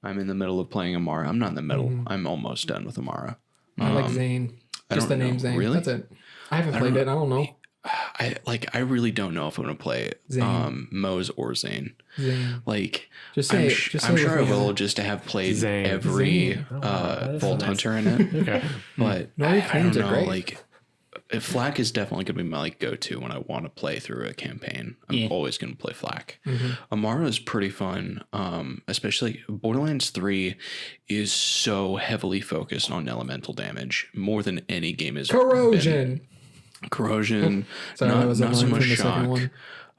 I'm in the middle of playing Amara. I'm not in the middle. I'm almost done with Amara. I like Zane. Just the name Zane. Really? That's it. I haven't played it. I don't know. I really don't know if I'm gonna play Zane. Moze or Zane. Zane. Like Just say it. I'm Just say it sure I with me. will just to have played Zane. every Zane. Vault Hunter in it. Okay. But No, I your don't names are know. great. Like Flak is definitely gonna be my go-to when I want to play through a campaign. I'm always gonna play Flak. Amara is pretty fun. Especially Borderlands 3 is so heavily focused on elemental damage more than any game is. Corrosion. Corrosion, Sorry, that was a not so line much from the second shock.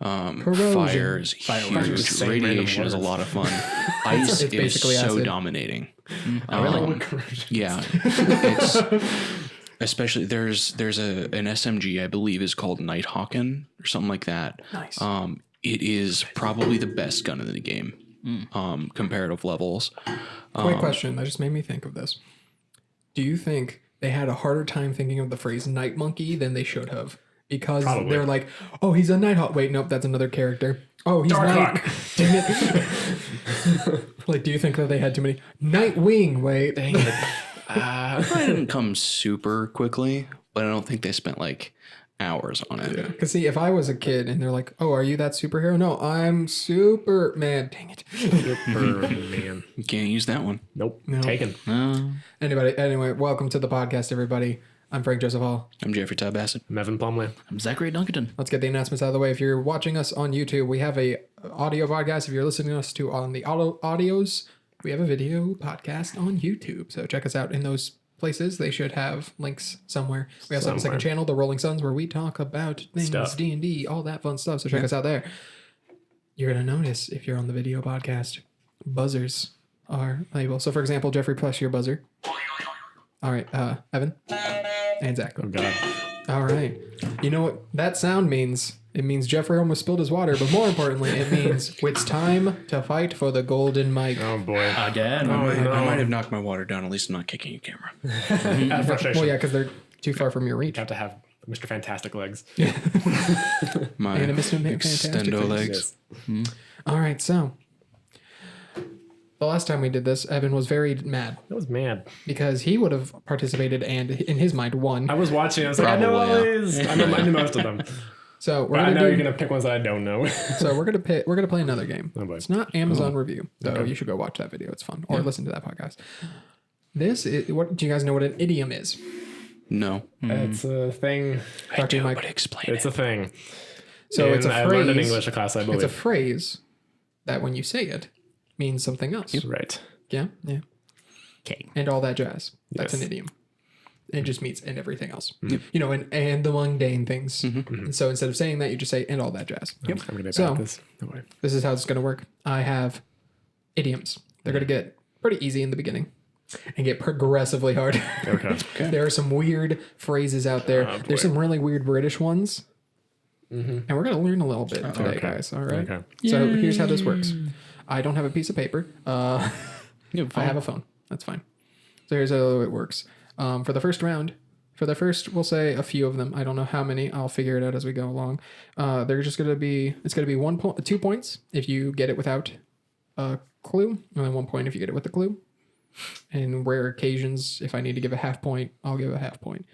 one. Corrosion. Fire is was huge. saying Radiation is a random lot of fun. Ice it's is basically so acid. dominating. Really? Yeah, it's especially there's an SMG I believe is called Nighthawken or something like that. Nice. It is probably the best gun in the game. Comparative levels. Quick question. That just made me think of this. Do you think they had a harder time thinking of the phrase night monkey than they should have? Because Probably. they're like, oh, he's a Nighthawk. Wait, nope, that's another character. Oh, he's Night. Dang it. Like, do you think that they had too many? Nightwing. Wait. Dang it. Probably didn't come super quickly, but I don't think they spent like hours on it. Because see, if I was a kid and they're like, oh, are you that superhero? No, I'm Superman. Dang it. Man. You can't use that one. Nope. No. Taken. Anyway, welcome to the podcast, everybody. I'm Frank Joseph Hall. I'm Jeffrey Ty Bassett. I'm Evan Plumley. I'm Zachary Dunkerton. Let's get the announcements out of the way. If you're watching us on YouTube, we have a audio podcast. If you're listening to us on the audios, we have a video podcast on YouTube. So check us out in those places. They should have links somewhere. We also have a second channel, The Rolling Suns, where we talk about things, Stuff. D&D, all that fun stuff. So check us out there. You're going to notice if you're on the video podcast, buzzers are labeled. So for example, Jeffrey, press your buzzer. All right, Evan and Zach. Oh, God. All right. You know what that sound means? It means Jeffrey almost spilled his water, but more importantly, it means it's time to fight for the golden mic. Oh, boy. Again. I might have knocked my water down. At least I'm not kicking your camera. Out of frustration. Well, yeah, because they're too far from your reach. You have to have Mr. Fantastic legs. My And a Mr. Fantastic extendo face. legs. Yes. All right, so the last time we did this, Evan was very mad That was mad. because he would have participated and, in his mind, won. I was watching. I was like, I know all Probably, these. I know most of them. So we're But I gonna know do. you're gonna pick ones that I don't know. So we're gonna play another game. Oh, boy. It's not Amazon review, though. You should go watch that video. It's fun, or listen to that podcast. This is what? Do you guys know what an idiom is? No. It's a thing. Talk to you, Mike. But explain It's a thing. So it's a I learned in phrase. English class, I It's a believe. phrase that when you say it means something else. Right. Yeah, yeah, Okay. and all that jazz. That's Yes. an idiom. It just means and everything else. You know, and the mundane things. And so instead of saying that, you just say and all that jazz. I'm gonna be bad So- at this. No way. This is how it's going to work. I have idioms. They're going to get pretty easy in the beginning and get progressively harder. Okay. There are some weird phrases out there. Oh, boy. There's some really weird British ones. And we're going to learn a little bit today, Okay. guys. All right. Okay. So here's how this works. I don't have a piece of paper. I Yeah, have a phone. That's fine. So here's how it works. For the first round, we'll say a few of them. I don't know how many. I'll figure it out as we go along. They're just going to be, it's going to be 2 points if you get it without a clue, and then 1 point if you get it with a clue. And rare occasions, if I need to give a half point, I'll give a half point.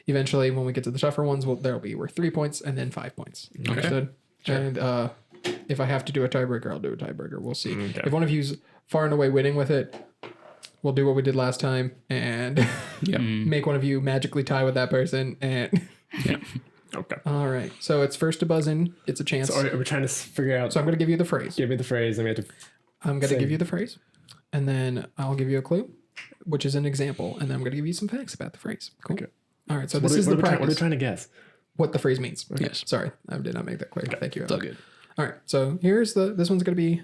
Eventually, when we get to the tougher ones, there'll be worth 3 points and then 5 points. Understood? Sure. And if I have to do a tiebreaker, I'll do a tiebreaker. We'll see. Okay. If one of you's far and away winning with it, we'll do what we did last time and make one of you magically tie with that person. And Okay. all right. So it's first to buzz in. It's a chance. So are we trying to figure out? So I'm going to give you the phrase. Give me the phrase. And we have to. I'm going to give you the phrase. And then I'll give you a clue, which is an example. And then I'm going to give you some facts about the phrase. Cool. Okay. All right. So What this is the what are we practice. trying to guess? What the phrase means. Yes. Sorry, I did not make that clear. Thank you. It's all good. All right. So here's this one's going to be.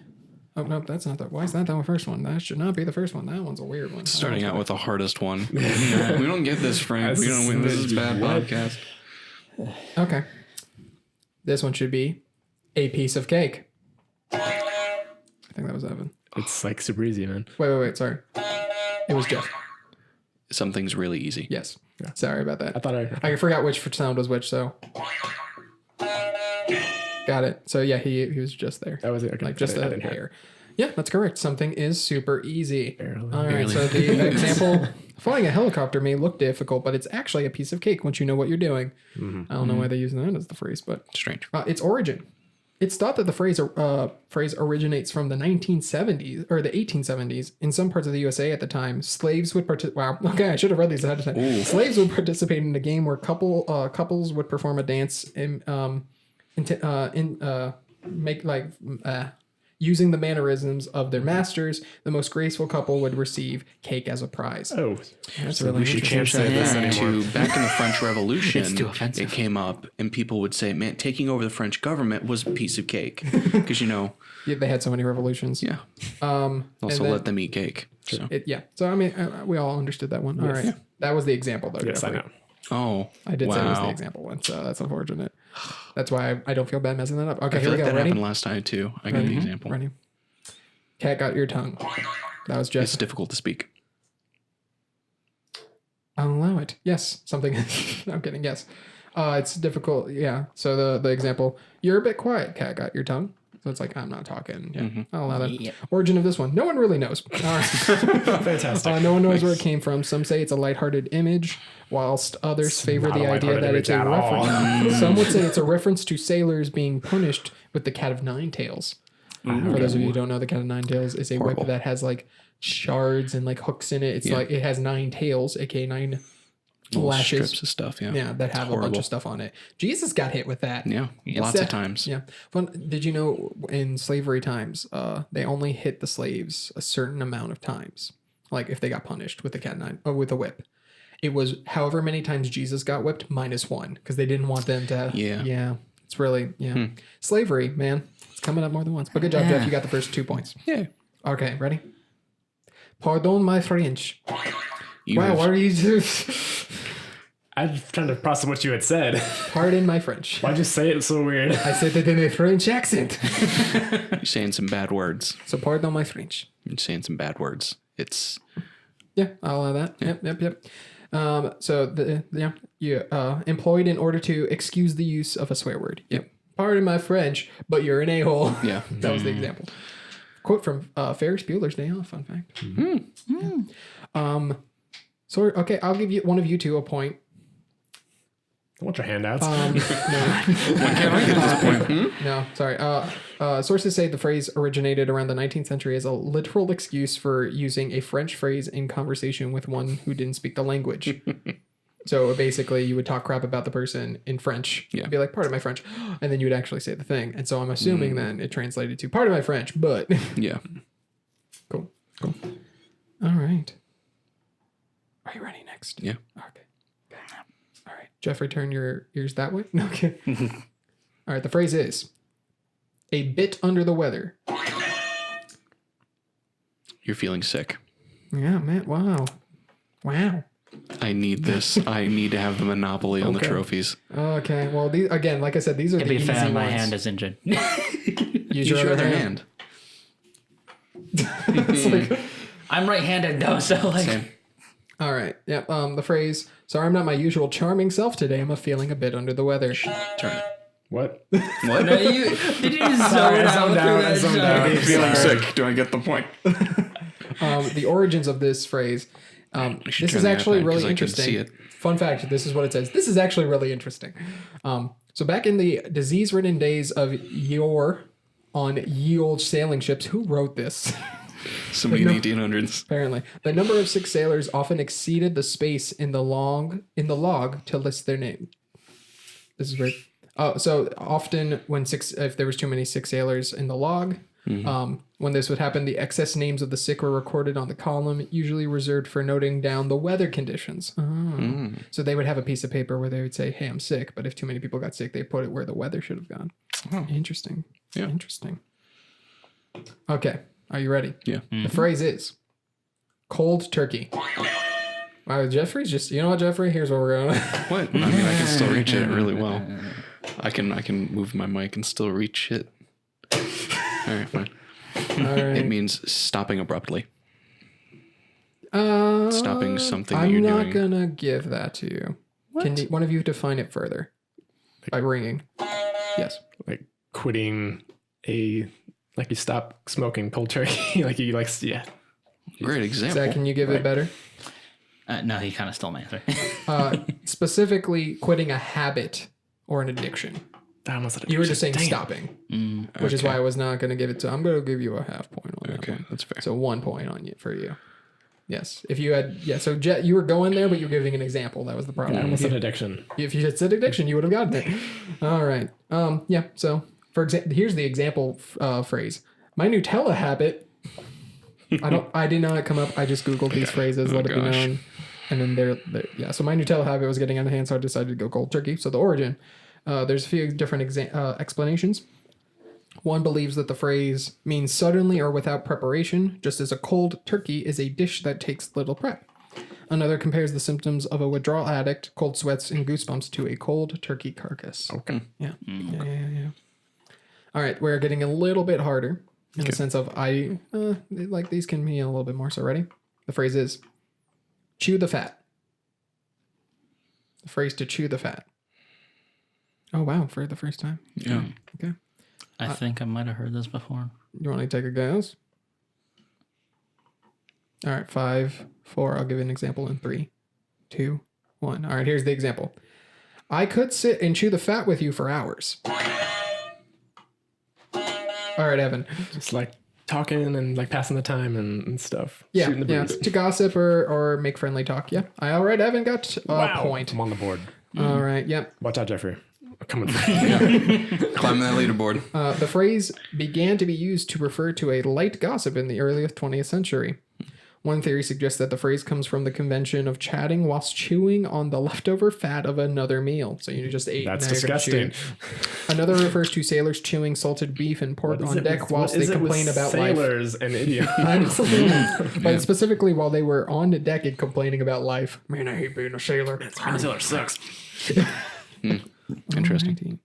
Oh, no, that's not that. Why is that the first one? That should not be the first one. That one's a weird one. Starting out with the hardest one. We don't get this, Frank. We don't win. This is bad podcast. Okay. This one should be a piece of cake. I think that was Evan. It's like super easy, man. Wait. Sorry. It was Jeff. Something's really easy. Yes. Sorry about that. I thought I forgot which sound was which, so. Got it. So yeah, he was just there. that was it. Okay. Like just I a didn't hear it. hair. Yeah, that's correct. Something is super easy. Barely. All right, so the example, flying a helicopter may look difficult, but it's actually a piece of cake once you know what you're doing. I don't know why they're using that as the phrase, but Strange. its origin. It's thought that the phrase originates from the 1970s or the 1870s. In some parts of the USA at the time, slaves would Wow. Okay, I should have read these ahead of time. Slaves would participate in a game where couples would perform a dance using the mannerisms of their masters. The most graceful couple would receive cake as a prize. Oh, That's so really we should interesting. can't say this anymore. To back in the French Revolution, It's too offensive. it came up and people would say, man, taking over the French government was a piece of cake. Because, Yeah, they had so many revolutions. yeah. And Also then- let them eat cake. So. Yeah. So I mean, we all understood that one. All right. That was the example, though. Yes, I Jeffrey. know. Oh, I did say it was the wow. example one, so that's unfortunate. That's why I don't feel bad messing that up. Okay, I here feel we like go. that Ready? happened last time too. I got the example. Ready? Cat got your tongue. That was It's just. difficult to speak. I'll allow it. Yes. Something. I'm kidding. Yes. It's difficult. Yeah. So the example. You're a bit quiet. Cat got your tongue. So it's like I'm not talking. Yeah. I'll allow that. Yep. Origin of this one. No one really knows. All right. Fantastic. No one knows where it came from. Some say it's a lighthearted image, whilst others favor not the a idea lighthearted that it's a image at all. reference. Some would say it's a reference to sailors being punished with the cat of nine tails. For those of you who don't know, the cat of nine tails is a Horrible. whip that has like shards and like hooks in it. It's like it has 9 tails, aka 9 Little lashes. strips of stuff. Yeah. Yeah, that have a bunch Horrible. of stuff on it. Jesus got hit with that. Yeah. Lots of times. Yeah. Did you know in slavery times, they only hit the slaves a certain amount of times? Like if they got punished with the cat nine or with a whip. It was however many times Jesus got whipped -1 because they didn't want them to. Yeah. Yeah. It's really, slavery, man. It's coming up more than once. But good job, Jeff. You got the first 2 points. Yeah. Okay, ready? Pardon my French. You Wow, have- what are you doing? I'm trying to process what you had said. Pardon my French. Why'd you say it so weird? I said it in a French accent. you're saying some bad words. So pardon my French. You're saying some bad words. It's Yeah, I'll allow that. Yep. So you employed in order to excuse the use of a swear word. Yep. Pardon my French, but you're an a-hole. yeah. That was the example. Quote from Ferris Bueller's Day Off. Fun fact. So okay, I'll give you one of you two a point. I want your handouts. No, sorry. Sources say the phrase originated around the 19th century as a literal excuse for using a French phrase in conversation with one who didn't speak the language. So basically, you would talk crap about the person in French. Yeah. Be like, pardon my French. And then you would actually say the thing. And so I'm assuming then it translated to, pardon my French, but. Yeah. Cool. All right. Are you ready next? Yeah. Okay. All right. Jeffrey, turn your ears that way. Okay. All right. The phrase is a bit under the weather. You're feeling sick. Yeah, man. Wow. I need this. I need to have the monopoly on the Okay. trophies. Okay. Well, these again, like I said, these are To the be easy fair, my ones. hand is injured. Use Use your other hand. It's like, I'm right-handed though, so like. Same. all right. Yeah. The phrase, sorry, I'm not my usual charming self today. I'm feeling a bit under the weather. Turn it. What? What? No, did you just Sorry, I zone zoned out out. through I zoned that out. joke? Feeling sick. Do I get the point? The origins of this phrase. This turn is the actually iPad 'cause really I can interesting. see it. Fun fact, this is what it says. This is actually really interesting. So back in the disease-ridden days of yore on ye old sailing ships, who wrote this? Somebody in the 1800s. Apparently, the number of sick sailors often exceeded the space in the log to list their name. This is weird. So often if there was too many sick sailors in the log, when this would happen, the excess names of the sick were recorded on the column, usually reserved for noting down the weather conditions. So they would have a piece of paper where they would say, hey, I'm sick. But if too many people got sick, they put it where the weather should have gone. Interesting. Yeah. Interesting. Okay. Are you ready? Yeah. The phrase is cold turkey. Wow, Jeffrey's just, you know what, Jeffrey? Here's where we're going. What? I mean, I can still reach it really well. I can move my mic and still reach it. All right, fine. All right. It means stopping abruptly. Stopping something that I'm you're not doing. gonna give that to you. Can one of you define it further? By ringing. Yes. Like quitting a Like you stop smoking cold turkey. Like you like, yeah. Great example. Zach, can you give it better? No, he kind of stole my answer. Specifically, quitting a habit or an addiction. That almost You were just saying stopping, which is why I was not going to give it to. I'm going to give you a half point on that. Okay, One. that's fair. So 1 point on you for you. Yes, if you had So Jet, you were going there, but you were giving an example. That was the problem. I almost said addiction. If you had said addiction, you would have gotten it. All right. Yeah. So for example, here's the example phrase. My Nutella habit. I did not come up. I just Googled these phrases. Let it be known. And then yeah. So my Nutella habit was getting out of hand, so I decided to go cold turkey. So the origin. There's a few different explanations. One believes that the phrase means suddenly or without preparation, just as a cold turkey is a dish that takes little prep. Another compares the symptoms of a withdrawal addict, cold sweats and goosebumps, to a cold turkey carcass. Okay. Yeah. Yeah. All right, we're getting a little bit harder in the sense of like these can mean a little bit more. So ready? The phrase is chew the fat. The phrase to chew the fat. Oh, wow. For the first time. Yeah. Okay. I think I might have heard this before. You want to take a guess? All right. 5, 4. I'll give you an example in 3, 2, 1. All right. Here's the example. I could sit and chew the fat with you for hours. All right, Evan. Just like talking and like passing the time and stuff. Yeah. Shooting the Yeah. breeze. To gossip or make friendly talk. Yeah. All right. Evan got a point. I'm on the board. All right. Yep. Watch out, Jeffrey. I'm coming for you. Climbing that leaderboard. The phrase began to be used to refer to a light gossip in the early 20th century. One theory suggests that the phrase comes from the convention of chatting whilst chewing on the leftover fat of another meal. So you just ate. That's now you're gonna disgusting. chew. Another refers to sailors chewing salted beef and pork on deck whilst they complain about life. Sailors and idioms. I know. But specifically while they were on the deck and complaining about life. Man, I hate being a sailor. Sailor sucks. Interesting.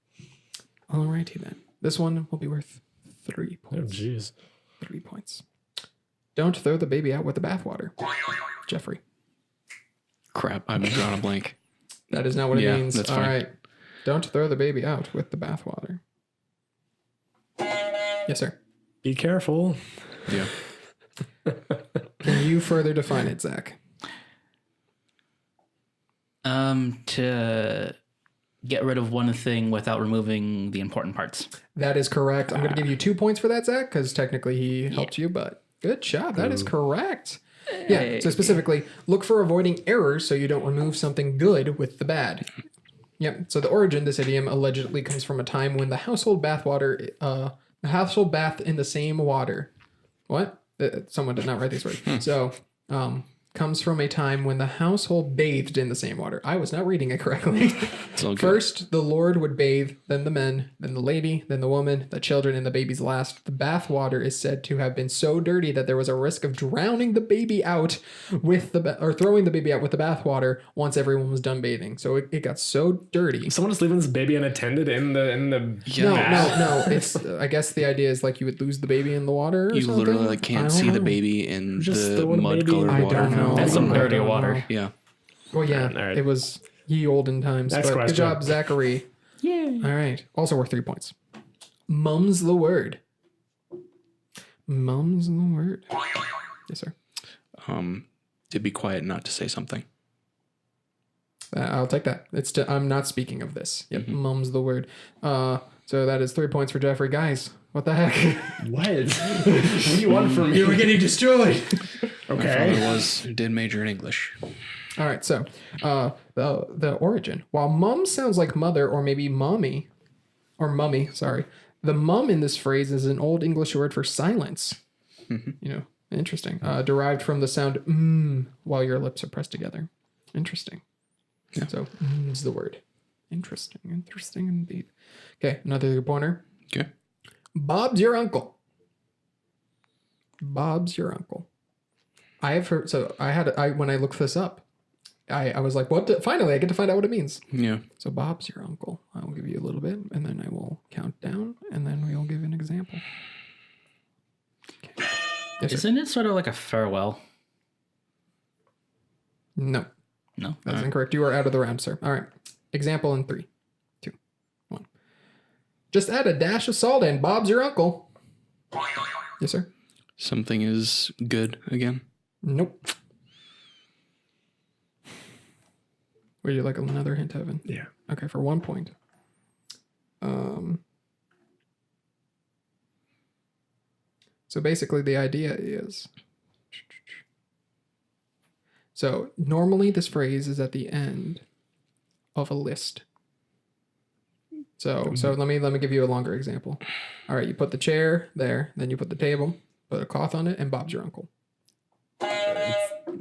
Alrighty then. This one will be worth 3 Oh, points. jeez. 3 points. Don't throw the baby out with the bathwater. Jeffrey. Crap, I'm drawing a blank. That is not what it Yeah, means. that's All fine. right. Don't throw the baby out with the bathwater. Yes, sir. Be careful. Yeah. Can you further define it, Zach? To get rid of one thing without removing the important parts. That is correct. I'm going to give you 2 points for that, Zach, because technically he helped you, but good job. That is correct. Yeah. So specifically, look for avoiding errors so you don't remove something good with the bad. Yep. So the origin, this idiom allegedly comes from a time when the household bath in the same water. What? Someone did not write these words. So, comes from a time when the household bathed in the same water. I was not reading it correctly. It's all good. First, the Lord would bathe, then the men, then the lady, then the woman, the children, and the babies last. The bath water is said to have been so dirty that there was a risk of drowning the baby out with or throwing the baby out with the bath water once everyone was done bathing. So it got so dirty. Someone just leaving this baby unattended in the bath. No. It's I guess the idea is like you would lose the baby in the water. Or You something? literally like I can't don't see the know. baby in Just the throw the mud baby- colored I water. don't know. That's some I dirty don't water. know. Yeah. Well, yeah, All right. it was ye olden times. Next But good question. job, Zachary. Yeah. All right. Also worth 3 points. Mum's the word. Mum's the word. Yes, sir. To be quiet, not to say something. I'll take that. I'm not speaking of this. Yep. Mum's the word. So that is 3 points for Jeffrey. Guys, what the heck? What? What do you want from me? You were getting destroyed. My father did major in English. All right, so the origin. While mum sounds like mother or maybe mommy, or mummy, sorry, the mum in this phrase is an old English word for silence. Interesting. Derived from the sound while your lips are pressed together. Interesting. Yeah. So is the word. Interesting indeed. Okay, another pointer. Okay. Bob's your uncle. Bob's your uncle. I have heard. So when I looked this up, I was like, what? Finally, I get to find out what it means. Yeah. So Bob's your uncle. I will give you a little bit, and then I will count down, and then we'll give an example. Okay. Yes, sir. Isn't it sort of like a farewell? No, No. that's incorrect. You are out of the round, sir. All right. Example in 3, 2, 1. Just add a dash of salt and Bob's your uncle. Yes, sir. Something is good again. Nope. Would you like another hint, Evan? Yeah. Okay, for 1 point. So basically the idea is, so normally this phrase is at the end of a list. So let me give you a longer example. All right, you put the chair there, then you put the table, put a cloth on it, and Bob's your uncle.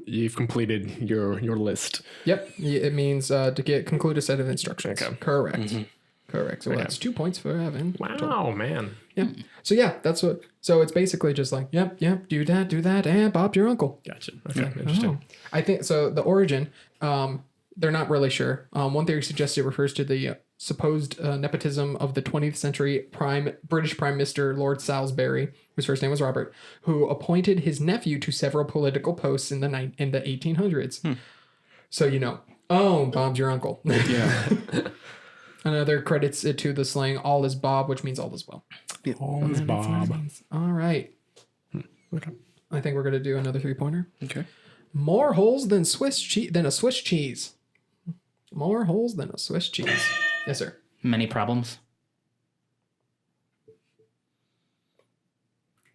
You've completed your list. Yep, it means to conclude a set of instructions. Okay. Correct. Correct. So that's 2 points for Evan. Wow, man. Yeah. So yeah, that's what. So it's basically just like, yep, do that, and Bob's your uncle. Gotcha. Okay, interesting. I think so. The origin, they're not really sure. One theory suggests it refers to the supposed nepotism of the 20th century British Prime Minister Lord Salisbury, whose first name was Robert, who appointed his nephew to several political posts in the 1800s. So Bob's your uncle. Yeah. Another credits it to the slang "all is Bob," which means all is well. All is Bob. All right. Okay. I think we're gonna do another 3-pointer. Okay. More holes than a Swiss cheese. More holes than a Swiss cheese. Yes, sir. Many problems.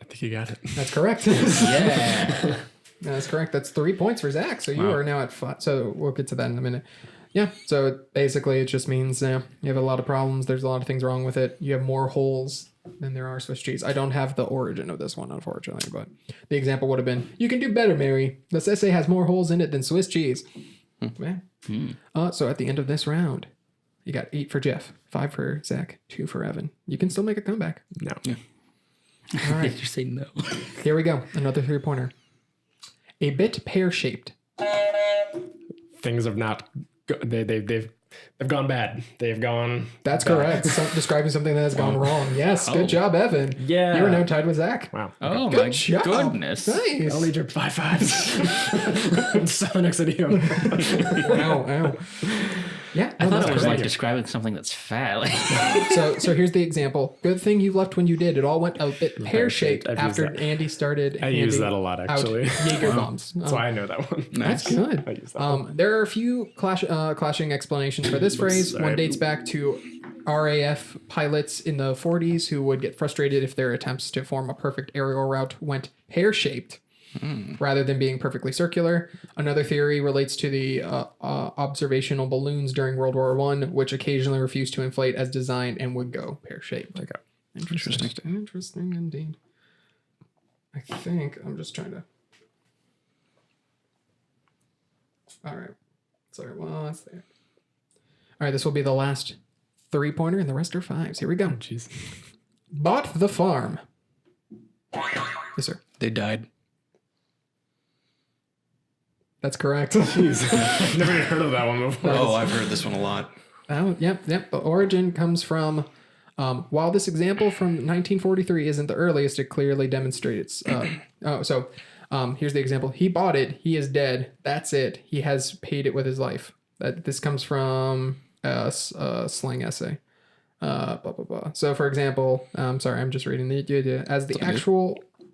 I think you got it. That's correct. Yeah. That's correct. That's 3 points for Zach. So you are now at 5. So we'll get to that in a minute. Yeah. So basically, it just means you have a lot of problems. There's a lot of things wrong with it. You have more holes than there are Swiss cheese. I don't have the origin of this one, unfortunately, but the example would have been, you can do better, Mary. This essay has more holes in it than Swiss cheese. Man. So at the end of this round, you got 8 for Jeff, 5 for Zach, 2 for Evan. You can still make a comeback. No. Yeah. All right. Did you say no? Here we go. Another 3-pointer. A bit pear-shaped. Things have not. They've gone bad. They've gone. That's bad. correct. Describing something that has gone wrong. Yes. Good job, Evan. Yeah. You are now tied with Zach. Wow. Oh Good my job. goodness. Nice. I'll need your 5-5s. 7 next idiom. Wow. Yeah. I thought it was correct. like describing something that's fat. Like, So here's the example. Good thing you left when you did. It all went a bit pear-shaped I've used after that. Andy started I use handing that a lot, out actually. Jaeger bombs. That's why I know that one. That's good. I use that one. There are a few clashing explanations for this phrase. sorry. One dates back to RAF pilots in the 40s who would get frustrated if their attempts to form a perfect aerial route went pear-shaped rather than being perfectly circular. Another theory relates to the observational balloons during World War I, which occasionally refused to inflate as designed and would go pear-shaped. Okay. Interesting indeed. I think I'm just trying to... All right. Sorry, well, that's there. All right, this will be the last 3-pointer, and the rest are 5s. Here we go. Jeez. Bought the farm. Yes, sir. They died. That's correct. Jeez. I've never even heard of that one before. Oh, I've heard this one a lot. Yep. The origin comes from, while this example from 1943 isn't the earliest, it clearly demonstrates. Here's the example. He bought it. He is dead. That's it. He has paid it with his life. This comes from a slang essay. Blah, blah, blah. So, for example, I'm sorry, I'm just reading the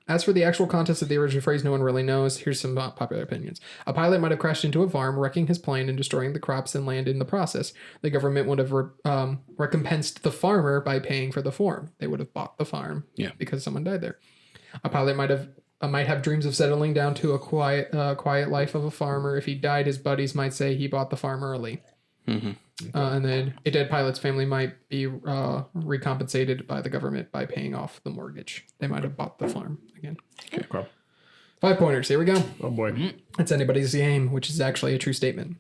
As for the actual context of the original phrase, no one really knows. Here's some popular opinions. A pilot might have crashed into a farm, wrecking his plane and destroying the crops and land in the process. The government would have recompensed the farmer by paying for the farm. They would have bought the farm because someone died there. A pilot might have dreams of settling down to a quiet life of a farmer. If he died, his buddies might say he bought the farm early. Mm-hmm. And then a dead pilot's family might be recompensated by the government by paying off the mortgage. They might have bought the farm again. Okay, cool. 5-pointers. Here we go. Oh boy. It's anybody's game, which is actually a true statement.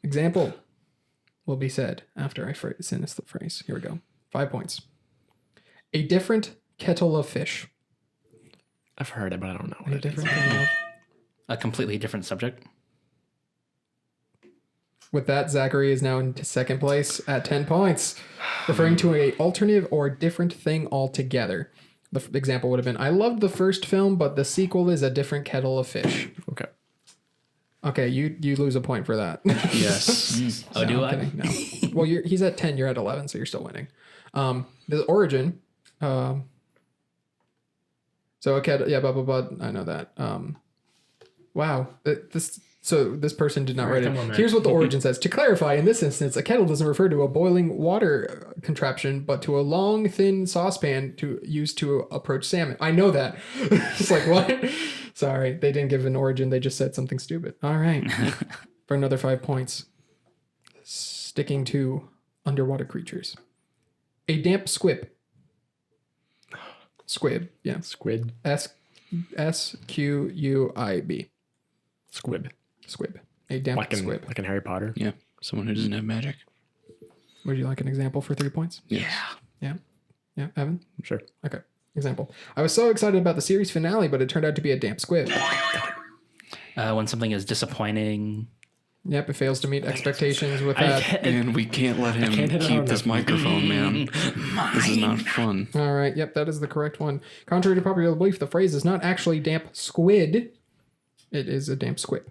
Example will be said after I finish the phrase. Here we go. 5 points. A different kettle of fish. I've heard it, but I don't know what A it is. different kettle of... a completely different subject. With that, Zachary is now into second place at 10 points, referring to an alternative or different thing altogether. The example would have been, I loved the first film, but the sequel is a different kettle of fish. Okay. Okay, you lose a point for that. Yes. Oh, do No, I? I'm kidding. No. Well, he's at 10, you're at 11, so you're still winning. The origin So a kettle, yeah, blah blah blah. I know that. Wow. This person did not write it. Here's what the origin says. To clarify, in this instance, a kettle doesn't refer to a boiling water contraption, but to a long, thin saucepan used to approach salmon. I know that. It's like, what? Sorry, they didn't give an origin. They just said something stupid. All right. For another 5 points. Sticking to underwater creatures. A damp squib. Squib, yeah. Squid. Squib. Squib. Squib. A damp squib. Like in Harry Potter. Yeah. Someone who doesn't have magic. Would you like an example for 3 points? Yes. Yeah. Yeah, Evan? Sure. Okay. Example. I was so excited about the series finale, but it turned out to be a damp squib. When something is disappointing. Yep, it fails to meet expectations with that. And we can't let him keep this microphone, man. This is not fun. All right. Yep, that is the correct one. Contrary to popular belief, the phrase is not actually damp squid. It is a damp squib.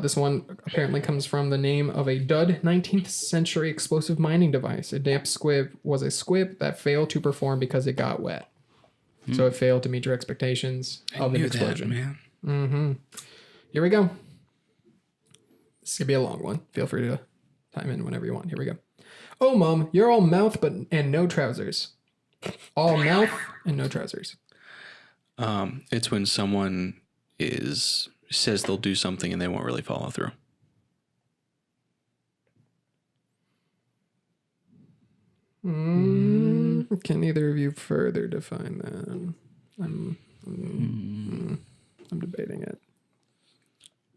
This one apparently comes from the name of a dud 19th century explosive mining device. A damp squib was a squib that failed to perform because it got wet. So it failed to meet your expectations of an explosion. Man. Mm-hmm. Here we go. This could be a long one. Feel free to time in whenever you want. Here we go. Oh, Mom, you're all mouth and no trousers. All mouth and no trousers. It's when someone says they'll do something and they won't really follow through. Can either of you further define that? I'm debating it.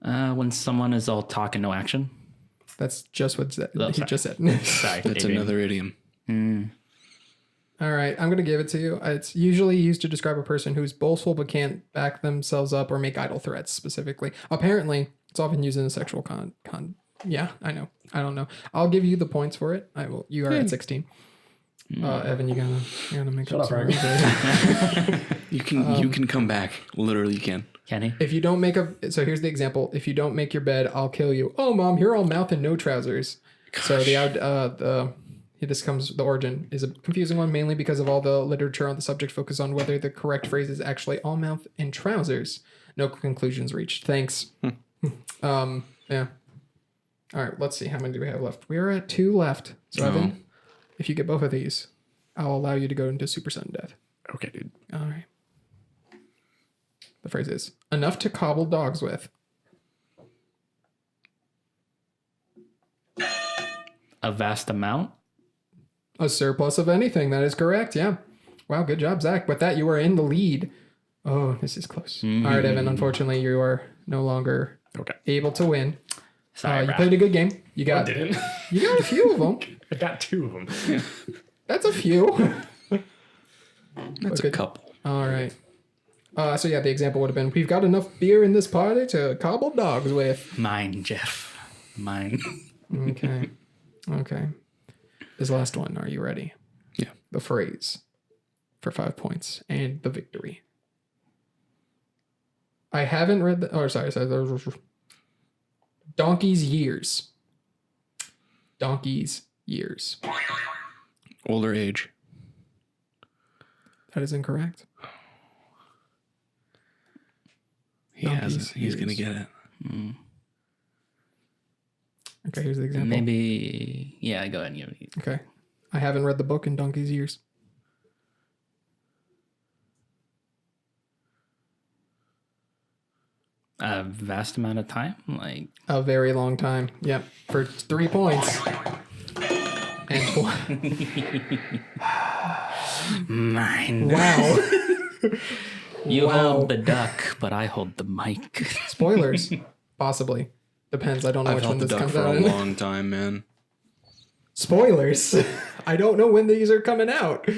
When someone is all talk and no action. That's just what he just said. Sorry. That's another idiom. All right, I'm going to give it to you. It's usually used to describe a person who's boastful but can't back themselves up or make idle threats specifically. Apparently, it's often used in a sexual Yeah, I know. I don't know. I'll give you the points for it. I will. You are at 16. Evan, you gotta make up some rules. You can come back. Literally, you can. Can he? If you don't make so here's the example. If you don't make your bed, I'll kill you. Oh, Mom, you're all mouth and no trousers. Gosh. So the origin is a confusing one, mainly because of all the literature on the subject focus on whether the correct phrase is actually all mouth and trousers. No conclusions reached. Thanks. Yeah. All right, let's see. How many do we have left? We are at 2 left. So Evan, if you get both of these, I'll allow you to go into super sudden death. Okay, dude. All right. The phrase is enough to cobble dogs with. A vast amount. A surplus of anything. That is correct. Yeah. Wow. Good job, Zach. With that, you are in the lead. Oh, this is close. All right, Evan. Unfortunately, you are no longer able to win. Sorry, you played a good game. You got a few of them. I got 2 of them. That's a few. That's a couple. All right. So yeah, the example would have been, we've got enough beer in this party to cobble dogs with. Mine, Jeff. Mine. Okay. This last one. Are you ready? Yeah. The phrase for 5 points and the victory. I haven't read the... Oh, sorry. Donkey's years. Donkey's years. Older age. That is incorrect. He hasn't. He's going to get it. Okay, here's the example. Maybe... Yeah, go ahead. Okay. I haven't read the book in Donkey's years. A vast amount of time? Like... A very long time. Yep. For 3 points. And Mine. Wow. You hold the duck, but I hold the mic. Spoilers. Possibly. Depends. I don't know I've which one held the this duck comes for out a in. long time, man. Spoilers. I don't know when these are coming out.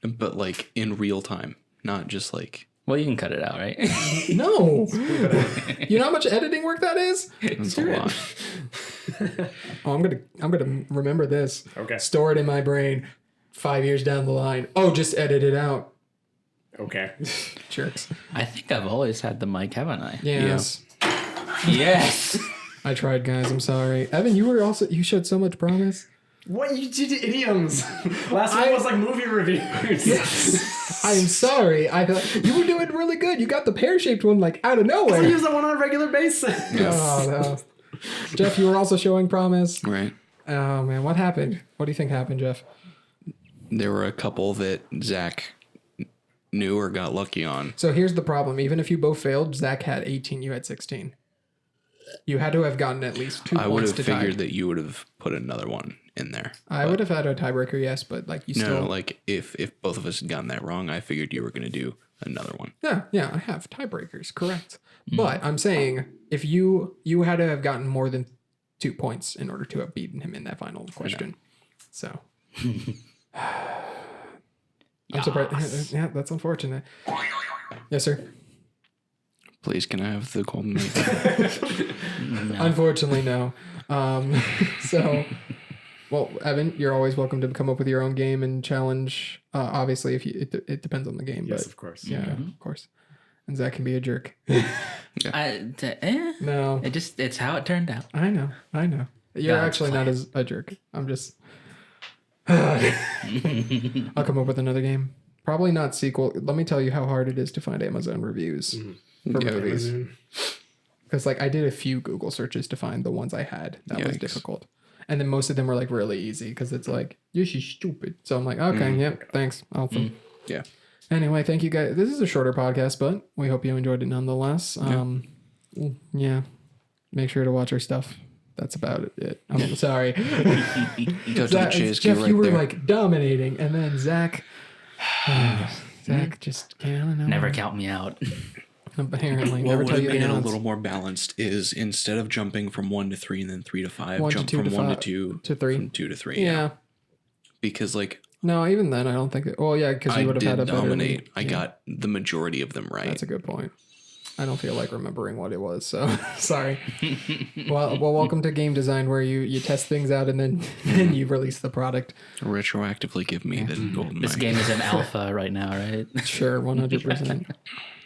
But like in real time, not just like... Well, you can cut it out, right? No. You know how much editing work that is? That's a lot. Oh, I'm gonna remember this. Okay. Store it in my brain 5 years down the line. Oh, just edit it out. Okay. Jerks. I think I've always had the mic, haven't I? Yes. Yes. I tried, guys. I'm sorry. Evan, you showed so much promise. What you did idioms? Last one was like movie reviews. I'm sorry. I thought you were doing really good. You got the pear-shaped one like out of nowhere. I use that one on a regular basis. Oh, no. Jeff, you were also showing promise. Right. Oh man, what happened? What do you think happened, Jeff? There were a couple that Zach knew or got lucky on. So here's the problem. Even if you both failed, Zach had 18, you had 16. You had to have gotten at least 2 I would points have to figured tie. that you would have put another one in there. I would have had a tiebreaker, yes, but like you still. No, like if both of us had gotten that wrong, I figured you were going to do another one. Yeah, I have tiebreakers, correct. But I'm saying if you had to have gotten more than 2 points in order to have beaten him in that final question. So I'm surprised. Yeah, that's unfortunate. Yes, sir. Please, can I have the golden mic? Unfortunately, no. So, well, Evan, you're always welcome to come up with your own game and challenge. Obviously, if you, it depends on the game. Yes, but of course. yeah, of course. And Zach can be a jerk. No. No, It's how it turned out. I know. You're God's actually not plan. as a jerk. I'm just. I'll come up with another game. Probably not sequel. Let me tell you how hard it is to find Amazon reviews for movies. Because like I did a few Google searches to find the ones I had. That was difficult. And then most of them were like really easy because it's like, this is stupid. So I'm like, okay, yep, thanks. Awesome. Yeah. Anyway, thank you guys. This is a shorter podcast, but we hope you enjoyed it nonetheless. Yeah. Make sure to watch our stuff. That's about it. I'm sorry. Go to the chase. Jeff, right you were there. like dominating, and then Zach just can't. Never count me out. Apparently, What never would tell have you made the it a odds. little more balanced is instead of jumping from 1 to 3 and then 3 to 5, 1 to jump 2 from to 1 to 5 2 to 3. from 2 to 3. Yeah. Because like No, even then, I don't think. Well, yeah, because I you would have did had a better. dominate. I yeah, got the majority of them right. That's a good point. I don't feel like remembering what it was, so sorry. Well, welcome to game design, where you test things out and then you release the product. Retroactively give me the golden This mic. game is in alpha right now, right? Sure, 100%.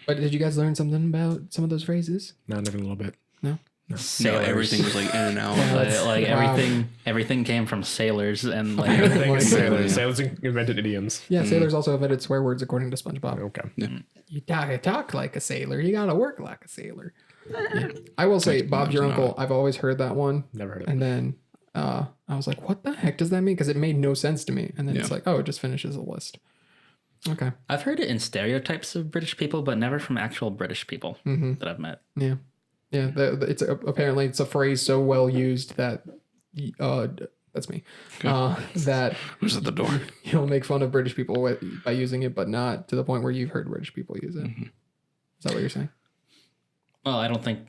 But did you guys learn something about some of those phrases? Not even a little bit. No. No, Sailors. everything was like in and out. Like Wow. everything came from sailors and like Apparently. Everything is Like- sailors. Sailors invented idioms. Yeah, sailors also invented swear words according to SpongeBob. Okay. You talk like a sailor. You gotta work like a sailor. Yeah. I will say, Bob's your uncle. I've always heard that one, Never heard of and then I was like, "What the heck does that mean?" Because it made no sense to me. And then it's like, "Oh, it just finishes a list." Okay. I've heard it in stereotypes of British people, but never from actual British people that I've met. Yeah. Yeah. It's apparently it's a phrase so well used that that's me. That Who's at the door? you'll make fun of British people by using it, but not to the point where you've heard British people use it. Is that what you're saying? Well, I don't think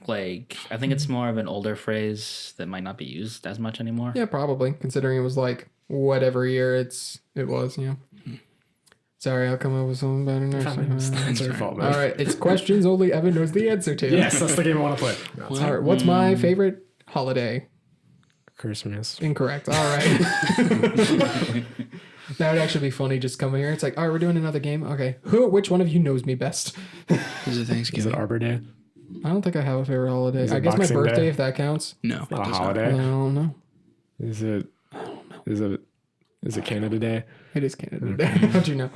I think it's more of an older phrase that might not be used as much anymore. Yeah, probably. Considering it was like whatever year it was. Yeah. Sorry, I'll come up with something better next time. It's your fault, man. All right, it's questions only Evan knows the answer to. Yes, that's the game I want to play. No, it's All right, what's my favorite holiday? Christmas. Incorrect. All right. That would actually be funny. Just come here. It's like, all right, we're doing another game. Okay, which one of you knows me best? Is it Is Thanksgiving? it Arbor Day? I don't think I have a favorite holiday. Is it I guess my Boxing birthday, Day? if that counts. No, it Not a does not. I holiday. don't know. Is it? Is it Canada Day? It is Canada Day. How'd you know?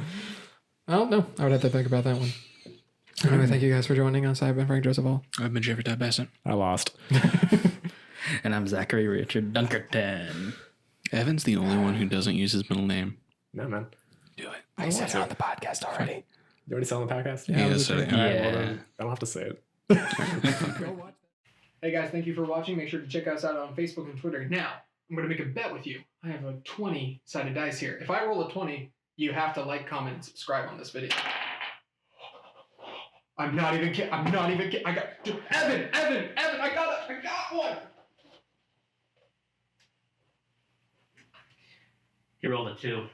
I don't know. I would have to think about that one. Anyway, thank you guys for joining us. I've been Frank Joseph Hall. I've been Jeffrey Todd Bassett. I lost. And I'm Zachary Richard Dunkerton. Evan's the only one who doesn't use his middle name. No, man. Do it. I said it on the podcast already. You already saw on the podcast? Yeah, He was has a said it. All right, Yeah. well then, I don't have to say it. Hey guys, thank you for watching. Make sure to check us out on Facebook and Twitter. Now, I'm going to make a bet with you. I have a 20-sided dice here. If I roll a 20, you have to like, comment, and subscribe on this video. I'm not even kidding. I got... Evan, I got one! He rolled a 2.